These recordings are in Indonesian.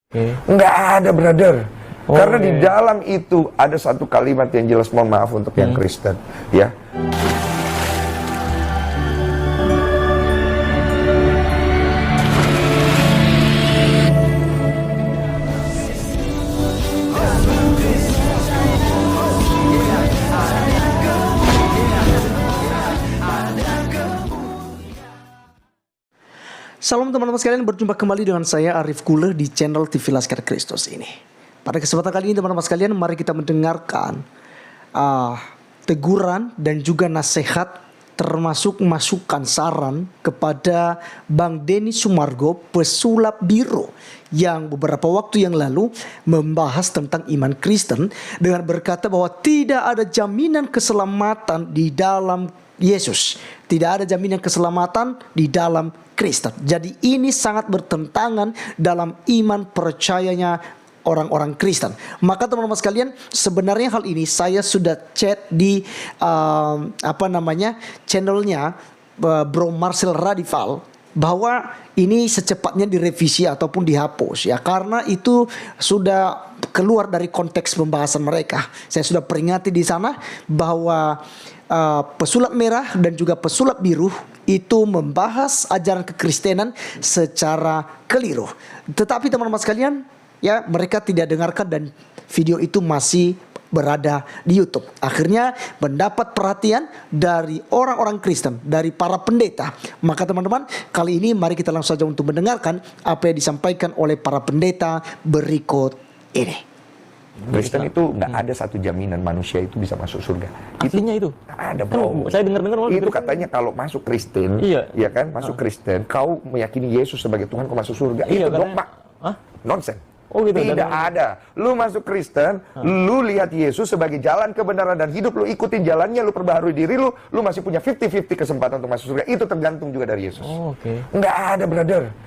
Nggak ada, brother. Karena di Oke. dalam itu ada satu kalimat yang jelas, mohon maaf untuk yang Kristen, ya. Salam teman-teman sekalian, berjumpa kembali dengan saya Arif Kule di channel TV Laskar Kristus ini. Pada kesempatan kali ini teman-teman sekalian, mari kita mendengarkan teguran dan juga nasihat, termasuk masukan saran kepada Bang Denny Sumargo, pesulap biru, yang beberapa waktu yang lalu membahas tentang iman Kristen dengan berkata bahwa tidak ada jaminan keselamatan di dalam Yesus. Tidak ada jaminan keselamatan di dalam Kristen. Jadi ini sangat bertentangan dalam iman percayanya orang-orang Kristen. Maka teman-teman sekalian, sebenarnya hal ini saya sudah chat di channelnya Bro Marcel Radival, bahwa ini secepatnya direvisi ataupun dihapus ya, karena itu sudah keluar dari konteks pembahasan mereka. Saya sudah peringati di sana bahwa pesulap merah dan juga pesulap biru itu membahas ajaran kekristenan secara keliru. Tetapi teman-teman sekalian, ya, mereka tidak dengarkan dan video itu masih berada di YouTube. Akhirnya mendapat perhatian dari orang-orang Kristen, dari para pendeta. Maka teman-teman, kali ini mari kita langsung saja untuk mendengarkan apa yang disampaikan oleh para pendeta berikut ini. Kristen itu nggak ada satu jaminan manusia itu bisa masuk surga. Artinya itu? Nggak ada, bro. Saya dengar-dengar itu katanya kalau masuk Kristen, ya kan, masuk Kristen, kau meyakini Yesus sebagai Tuhan, kau masuk surga. Iya, itu dogma. Nonsen. Oh gitu. Tidak ada. Lu masuk Kristen, lu lihat Yesus sebagai jalan kebenaran dan hidup, lu ikutin jalannya, lu perbaharui diri lu masih punya 50-50 kesempatan untuk masuk surga. Itu tergantung juga dari Yesus. Nggak ada, brother.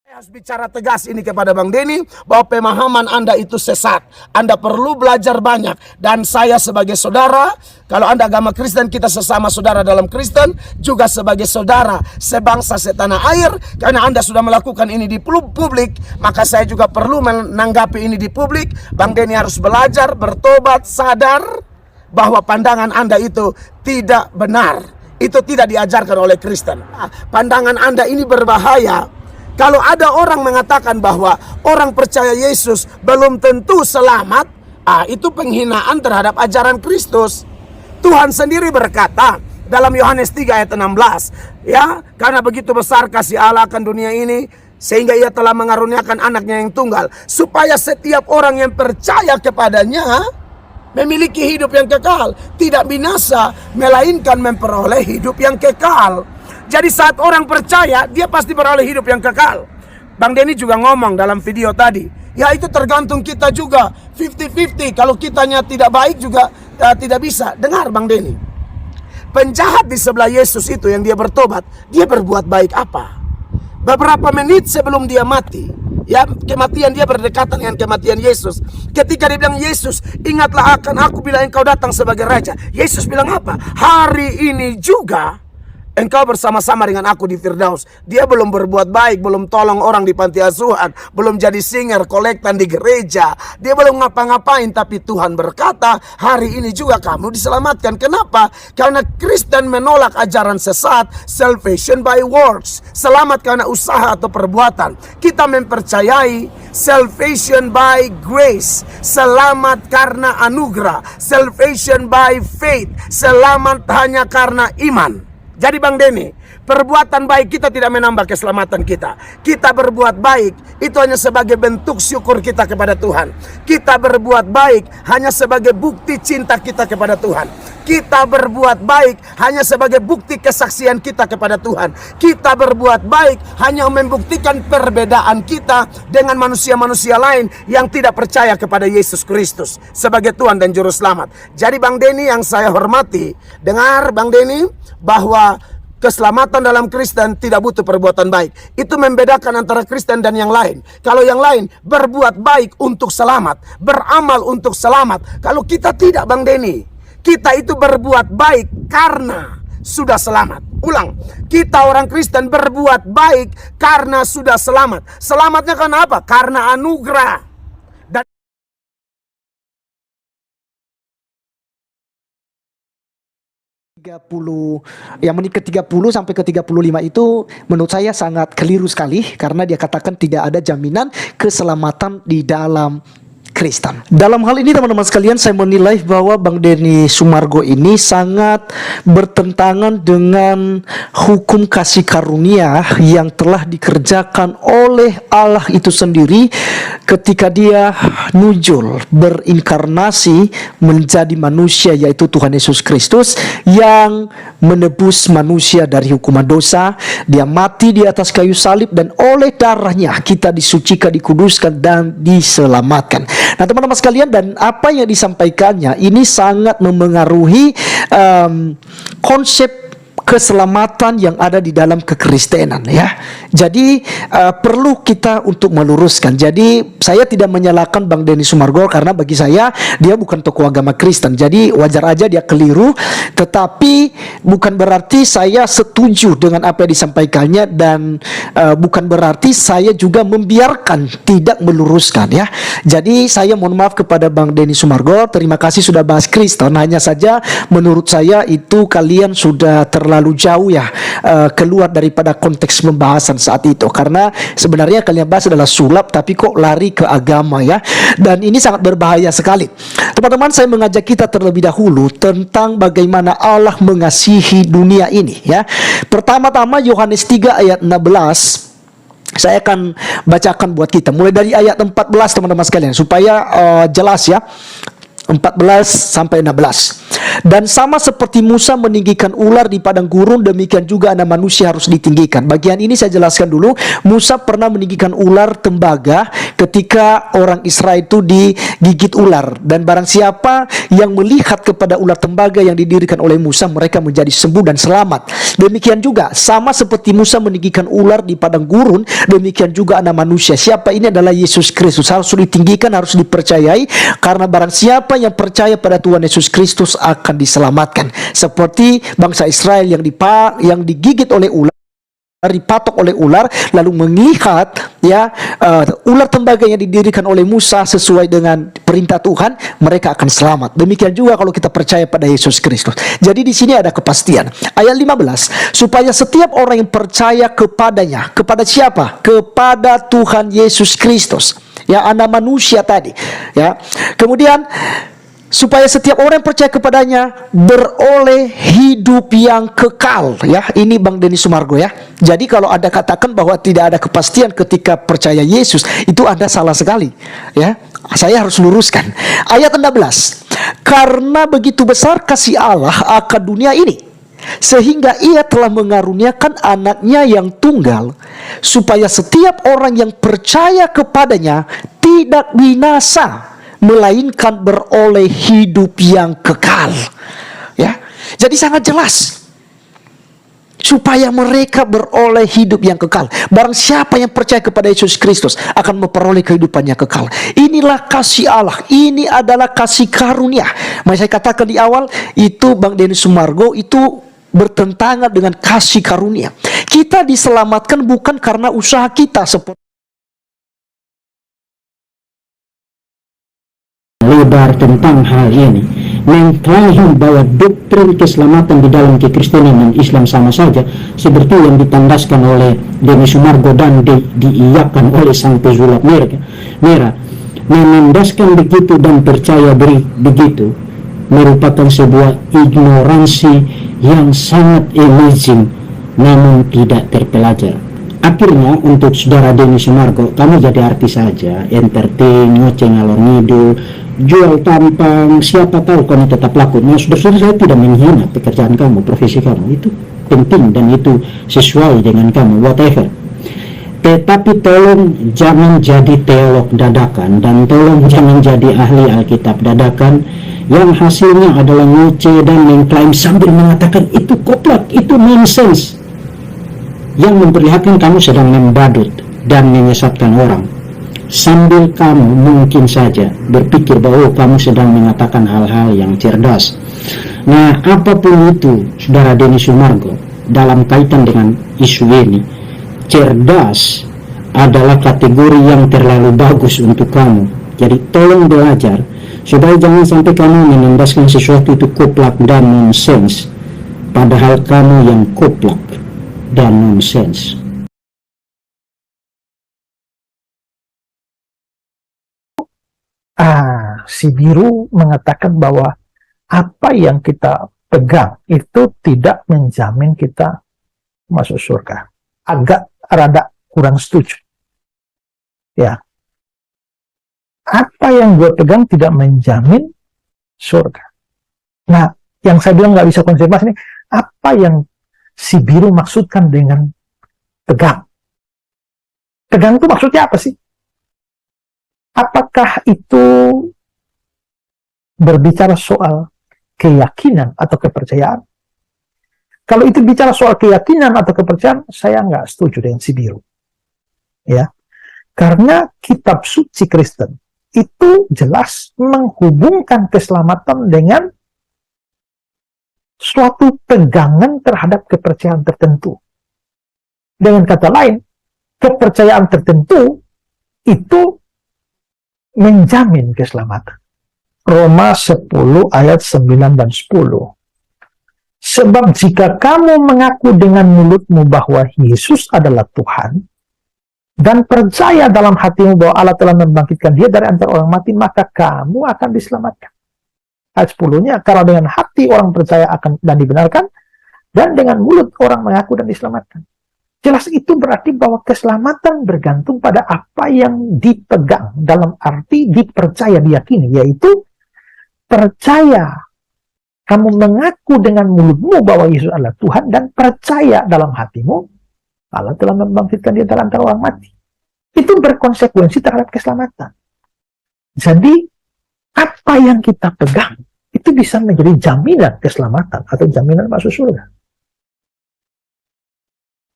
Saya harus bicara tegas ini kepada Bang Denny, bahwa pemahaman Anda itu sesat. Anda perlu belajar banyak. Dan saya sebagai saudara, kalau Anda agama Kristen, kita sesama saudara dalam Kristen, juga sebagai saudara sebangsa setanah air. Karena Anda sudah melakukan ini di publik, maka saya juga perlu menanggapi ini di publik. Bang Denny harus belajar, bertobat, sadar bahwa pandangan Anda itu tidak benar. Itu tidak diajarkan oleh Kristen. Pandangan Anda ini berbahaya. Kalau ada orang mengatakan bahwa orang percaya Yesus belum tentu selamat, itu penghinaan terhadap ajaran Kristus. Tuhan sendiri berkata dalam Yohanes 3 ayat 16, ya, karena begitu besar kasih Allah akan dunia ini, sehingga ia telah mengaruniakan anaknya yang tunggal, supaya setiap orang yang percaya kepadanya memiliki hidup yang kekal, tidak binasa, melainkan memperoleh hidup yang kekal. Jadi saat orang percaya, dia pasti beroleh hidup yang kekal. Bang Denny juga ngomong dalam video tadi, ya itu tergantung kita juga, 50-50. Kalau kitanya tidak baik juga tidak bisa. Dengar Bang Denny, penjahat di sebelah Yesus itu yang dia bertobat, dia berbuat baik apa? Beberapa menit sebelum dia mati, ya, kematian dia berdekatan dengan kematian Yesus. Ketika dia bilang, Yesus, ingatlah akan aku bila engkau datang sebagai raja. Yesus bilang apa? Hari ini juga engkau bersama-sama dengan aku di Firdaus. Dia belum berbuat baik, belum tolong orang di panti asuhan, belum jadi singer, kolektan di gereja. Dia belum ngapa-ngapain, tapi Tuhan berkata, hari ini juga kamu diselamatkan. Kenapa? Karena Kristen menolak ajaran sesat, salvation by works, selamat karena usaha atau perbuatan. Kita mempercayai salvation by grace, selamat karena anugerah, salvation by faith, selamat hanya karena iman. Jadi Bang Denny, perbuatan baik kita tidak menambah keselamatan kita. Kita berbuat baik itu hanya sebagai bentuk syukur kita kepada Tuhan. Kita berbuat baik hanya sebagai bukti cinta kita kepada Tuhan. Kita berbuat baik hanya sebagai bukti kesaksian kita kepada Tuhan. Kita berbuat baik hanya membuktikan perbedaan kita dengan manusia-manusia lain yang tidak percaya kepada Yesus Kristus sebagai Tuhan dan Juru Selamat. Jadi Bang Denny yang saya hormati, dengar Bang Denny, bahwa keselamatan dalam Kristen tidak butuh perbuatan baik. Itu membedakan antara Kristen dan yang lain. Kalau yang lain berbuat baik untuk selamat, beramal untuk selamat. Kalau kita tidak Bang Denny, kita itu berbuat baik karena sudah selamat. Ulang, kita orang Kristen berbuat baik karena sudah selamat. Selamatnya karena apa? Karena anugerah. Dan 30, yang menit ke-30 sampai ke-35 itu menurut saya sangat keliru sekali, karena dia katakan tidak ada jaminan keselamatan di dalam Kristen. Dalam hal ini teman-teman sekalian, saya menilai bahwa Bang Denny Sumargo ini sangat bertentangan dengan hukum kasih karunia yang telah dikerjakan oleh Allah itu sendiri ketika dia nujul, berinkarnasi menjadi manusia, yaitu Tuhan Yesus Kristus yang menebus manusia dari hukuman dosa. Dia mati di atas kayu salib, dan oleh darahnya kita disucikan, dikuduskan, dan diselamatkan. Nah teman-teman sekalian, dan apa yang disampaikannya ini sangat memengaruhi konsep keselamatan yang ada di dalam kekristenan, ya. Jadi perlu kita untuk meluruskan. Jadi saya tidak menyalahkan Bang Denny Sumargo, karena bagi saya dia bukan tokoh agama Kristen. Jadi wajar aja dia keliru, tetapi bukan berarti saya setuju dengan apa yang disampaikannya, dan bukan berarti saya juga membiarkan tidak meluruskan, ya. Jadi saya mohon maaf kepada Bang Denny Sumargo, terima kasih sudah bahas Kristen. Hanya saja menurut saya itu kalian sudah terlalu jauh, ya, keluar daripada konteks pembahasan saat itu, karena sebenarnya kalian bahas adalah sulap tapi kok lari ke agama, ya, dan ini sangat berbahaya sekali. Teman-teman, saya mengajak kita terlebih dahulu tentang bagaimana Allah mengasihi dunia ini, ya. Pertama-tama Yohanes 3 ayat 16 saya akan bacakan buat kita, mulai dari ayat 14 teman-teman sekalian, supaya jelas, ya. 14 sampai 16. Dan sama seperti Musa meninggikan ular di padang gurun, demikian juga anak manusia harus ditinggikan. Bagian ini saya jelaskan dulu. Musa pernah meninggikan ular tembaga ketika orang Israel itu digigit ular, dan barang siapa yang melihat kepada ular tembaga yang didirikan oleh Musa, mereka menjadi sembuh dan selamat. Demikian juga sama seperti Musa meninggikan ular di padang gurun, demikian juga anak manusia. Siapa ini? Adalah Yesus Kristus. Harus ditinggikan, harus dipercayai, karena barang siapa yang percaya pada Tuhan Yesus Kristus akan diselamatkan. Seperti bangsa Israel yang digigit oleh ular, dipatok oleh ular, lalu melihat, ya, ular tembaga yang didirikan oleh Musa sesuai dengan perintah Tuhan, mereka akan selamat. Demikian juga kalau kita percaya pada Yesus Kristus. Jadi di sini ada kepastian. Ayat 15, supaya setiap orang yang percaya kepadanya, kepada siapa? Kepada Tuhan Yesus Kristus, ya, anak manusia tadi, ya. Kemudian supaya setiap orang yang percaya kepadanya beroleh hidup yang kekal, ya. Ini Bang Denny Sumargo, ya. Jadi kalau Anda katakan bahwa tidak ada kepastian ketika percaya Yesus, itu Anda salah sekali, ya. Saya harus luruskan. Ayat 16, karena begitu besar kasih Allah akan dunia ini, sehingga ia telah mengaruniakan anaknya yang tunggal, supaya setiap orang yang percaya kepadanya tidak binasa, melainkan beroleh hidup yang kekal, ya. Jadi sangat jelas, supaya mereka beroleh hidup yang kekal. Barang siapa yang percaya kepada Yesus Kristus akan memperoleh kehidupan yang kekal. Inilah kasih Allah, ini adalah kasih karunia. Saya katakan di awal itu, Bang Denny Sumargo itu bertentangan dengan kasih karunia. Kita diselamatkan bukan karena usaha kita, seperti lebar tentang hal ini, mengklaim bahwa doktrin keselamatan di dalam kekristenan dan Islam sama saja, seperti yang ditandaskan oleh Denny Sumargo dan diiyakan oleh sang pesulap merah. Menandaskan begitu dan percaya begitu merupakan sebuah ignoransi yang sangat amazing, namun tidak terpelajar. Akhirnya untuk saudara Denny Sumargo, kamu jadi artis saja, entertain, ngoceh ngalor ngidul, jual tampang, siapa tahu kamu tetap laku. Nah, saudara, saya tidak menghina pekerjaan kamu, profesi kamu itu penting dan itu sesuai dengan kamu, whatever. Tetapi tolong jangan jadi teolog dadakan, dan tolong jangan jadi ahli Alkitab dadakan yang hasilnya adalah ngoceh dan mengklaim sambil mengatakan itu koplak, itu nonsense, yang memperlihatkan kamu sedang membadut dan menyesatkan orang, sambil kamu mungkin saja berpikir bahwa kamu sedang mengatakan hal-hal yang cerdas. Nah, apapun itu, Saudara Denny Sumargo, dalam kaitan dengan isu ini, cerdas adalah kategori yang terlalu bagus untuk kamu. Jadi tolong belajar, supaya jangan sampai kamu menembaskan sesuatu itu koplak dan nonsens, padahal kamu yang koplak dan nonsens. Si biru mengatakan bahwa apa yang kita pegang itu tidak menjamin kita masuk surga. Agak rada kurang setuju. Ya. Apa yang gue pegang tidak menjamin surga. Nah, yang saya bilang nggak bisa konfirmasi ini, apa yang si biru maksudkan dengan pegang? Pegang itu maksudnya apa sih? Apakah itu berbicara soal keyakinan atau kepercayaan? Kalau itu bicara soal keyakinan atau kepercayaan, saya nggak setuju dengan si biru. Ya, karena kitab suci Kristen itu jelas menghubungkan keselamatan dengan suatu pegangan terhadap kepercayaan tertentu. Dengan kata lain, kepercayaan tertentu itu menjamin keselamatan. Roma 10 ayat 9 dan 10. Sebab jika kamu mengaku dengan mulutmu bahwa Yesus adalah Tuhan, dan percaya dalam hatimu bahwa Allah telah membangkitkan dia dari antara orang mati, maka kamu akan diselamatkan. Ayat 10-nya, karena dengan hati orang percaya akan dan dibenarkan, dan dengan mulut orang mengaku dan diselamatkan. Jelas itu berarti bahwa keselamatan bergantung pada apa yang dipegang, dalam arti dipercaya, diyakini, yaitu percaya. Kamu mengaku dengan mulutmu bahwa Yesus adalah Tuhan, dan percaya dalam hatimu Allah telah membangkitkan dia dari antara orang mati. Itu berkonsekuensi terhadap keselamatan. Jadi, apa yang kita pegang itu bisa menjadi jaminan keselamatan atau jaminan masuk surga.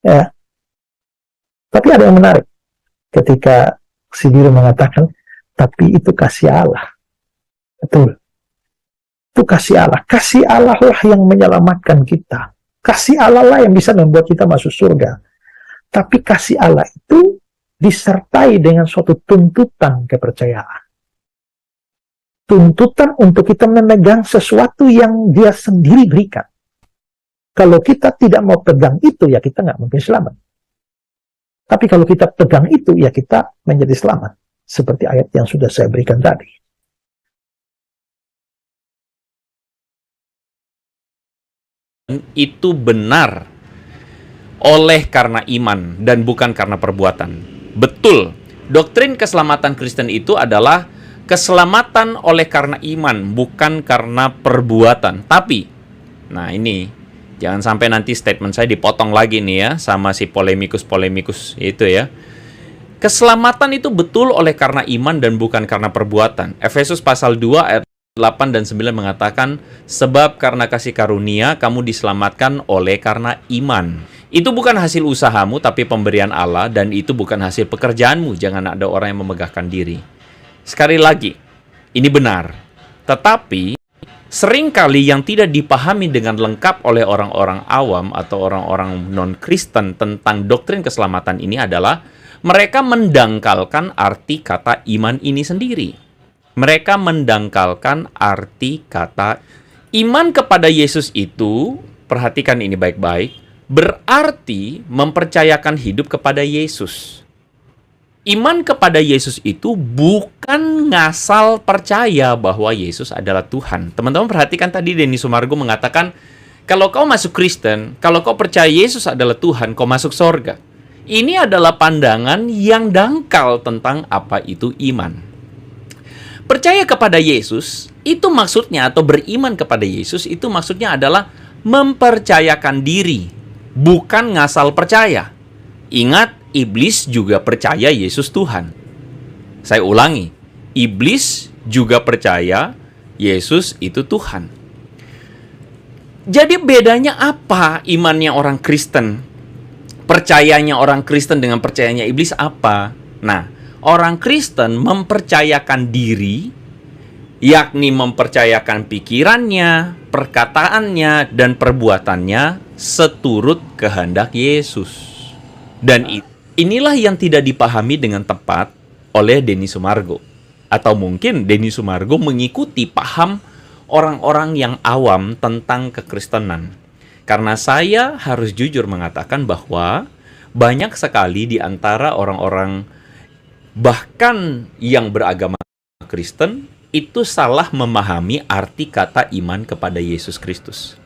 Ya. Tapi ada yang menarik. Ketika si biru mengatakan, tapi itu kasih Allah. Betul. Itu kasih Allah. Kasih Allah lah yang menyelamatkan kita. Kasih Allah lah yang bisa membuat kita masuk surga. Tapi kasih Allah itu disertai dengan suatu tuntutan kepercayaan. Tuntutan untuk kita memegang sesuatu yang dia sendiri berikan. Kalau kita tidak mau pegang itu, ya kita nggak mungkin selamat. Tapi kalau kita pegang itu, ya kita menjadi selamat. Seperti ayat yang sudah saya berikan tadi. Itu benar oleh karena iman dan bukan karena perbuatan. Betul, doktrin keselamatan Kristen itu adalah keselamatan oleh karena iman, bukan karena perbuatan. Tapi, nah ini, jangan sampai nanti statement saya dipotong lagi nih ya, sama si polemikus-polemikus itu ya. Keselamatan itu betul oleh karena iman dan bukan karena perbuatan. Efesus pasal 2 ayat 8 dan 9 mengatakan, sebab karena kasih karunia kamu diselamatkan oleh karena iman. Itu bukan hasil usahamu, tapi pemberian Allah, dan itu bukan hasil pekerjaanmu. Jangan ada orang yang memegahkan diri. Sekali lagi, ini benar. Tetapi, seringkali yang tidak dipahami dengan lengkap oleh orang-orang awam atau orang-orang non-Kristen tentang doktrin keselamatan ini adalah mereka mendangkalkan arti kata iman ini sendiri. Mereka mendangkalkan arti kata iman kepada Yesus itu, perhatikan ini baik-baik, berarti mempercayakan hidup kepada Yesus. Iman kepada Yesus itu bukan ngasal percaya bahwa Yesus adalah Tuhan. Teman-teman perhatikan tadi Denny Sumargo mengatakan, kalau kau masuk Kristen, kalau kau percaya Yesus adalah Tuhan, kau masuk sorga. Ini adalah pandangan yang dangkal tentang apa itu iman. Percaya kepada Yesus, itu maksudnya, atau beriman kepada Yesus, itu maksudnya adalah mempercayakan diri, bukan ngasal percaya. Ingat, iblis juga percaya Yesus Tuhan. Saya ulangi, iblis juga percaya Yesus itu Tuhan. Jadi bedanya apa imannya orang Kristen? Percayanya orang Kristen dengan percayanya iblis apa? Nah, orang Kristen mempercayakan diri, yakni mempercayakan pikirannya, perkataannya dan perbuatannya seturut kehendak Yesus. Dan inilah yang tidak dipahami dengan tepat oleh Denny Sumargo. Atau mungkin Denny Sumargo mengikuti paham orang-orang yang awam tentang kekristenan. Karena saya harus jujur mengatakan bahwa banyak sekali di antara orang-orang bahkan yang beragama Kristen itu salah memahami arti kata iman kepada Yesus Kristus.